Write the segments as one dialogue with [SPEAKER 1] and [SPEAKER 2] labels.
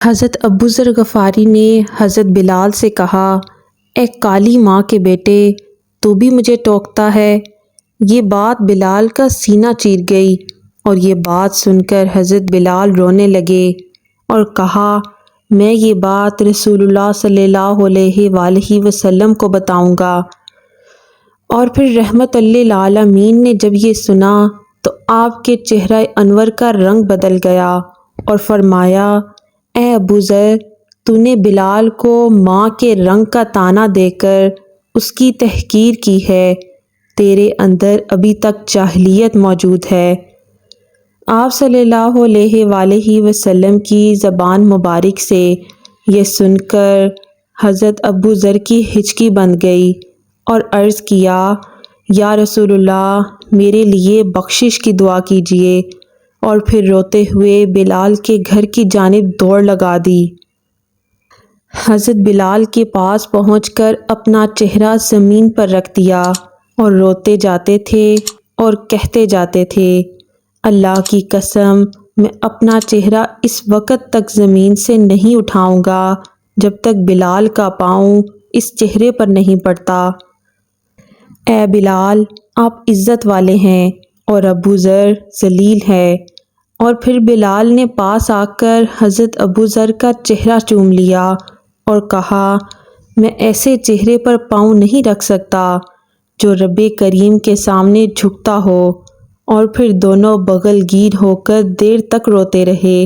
[SPEAKER 1] حضرت ابو ذر غفاری نے حضرت بلال سے کہا، اے کالی ماں کے بیٹے، تو بھی مجھے ٹوکتا ہے؟ یہ بات بلال کا سینہ چیر گئی، اور یہ بات سن کر حضرت بلال رونے لگے اور کہا، میں یہ بات رسول اللہ صلی اللہ علیہ وآلہ وسلم کو بتاؤں گا۔ اور پھر رحمت للعالمین نے جب یہ سنا تو آپ کے چہرہ انور کا رنگ بدل گیا اور فرمایا، اے ابو ذر، تو نے بلال کو ماں کے رنگ کا طعنہ دے کر اس کی تحقیر کی ہے، تیرے اندر ابھی تک جاہلیت موجود ہے۔ آپ صلی اللہ علیہ وآلہ وسلم کی زبان مبارک سے یہ سن کر حضرت ابو ذر کی ہچکی بند گئی اور عرض کیا، یا رسول اللہ، میرے لیے بخشش کی دعا کیجیے، اور پھر روتے ہوئے بلال کے گھر کی جانب دوڑ لگا دی۔ حضرت بلال کے پاس پہنچ کر اپنا چہرہ زمین پر رکھ دیا اور روتے جاتے تھے اور کہتے جاتے تھے، اللہ کی قسم، میں اپنا چہرہ اس وقت تک زمین سے نہیں اٹھاؤں گا جب تک بلال کا پاؤں اس چہرے پر نہیں پڑتا۔ اے بلال، آپ عزت والے ہیں اور ابو ذر ذلیل ہے۔ اور پھر بلال نے پاس آ کر حضرت ابو ذر کا چہرہ چوم لیا اور کہا، میں ایسے چہرے پر پاؤں نہیں رکھ سکتا جو رب کریم کے سامنے جھکتا ہو۔ اور پھر دونوں بغل گیر ہو کر دیر تک روتے رہے۔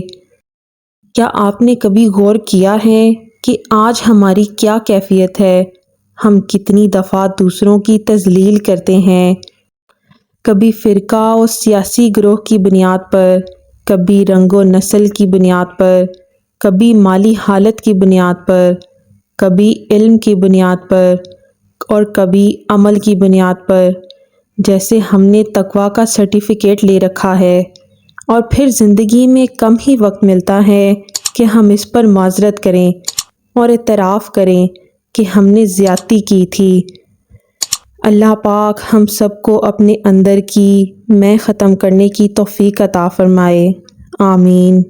[SPEAKER 1] کیا آپ نے کبھی غور کیا ہے کہ آج ہماری کیا کیفیت ہے؟ ہم کتنی دفعہ دوسروں کی تذلیل کرتے ہیں، کبھی فرقہ اور سیاسی گروہ کی بنیاد پر، کبھی رنگ و نسل کی بنیاد پر، کبھی مالی حالت کی بنیاد پر، کبھی علم کی بنیاد پر، اور کبھی عمل کی بنیاد پر، جیسے ہم نے تقویٰ کا سرٹیفکیٹ لے رکھا ہے، اور پھر زندگی میں کم ہی وقت ملتا ہے کہ ہم اس پر معذرت کریں اور اعتراف کریں کہ ہم نے زیادتی کی تھی۔ اللہ پاک ہم سب کو اپنے اندر کی میں ختم کرنے کی توفیق عطا فرمائے، آمین۔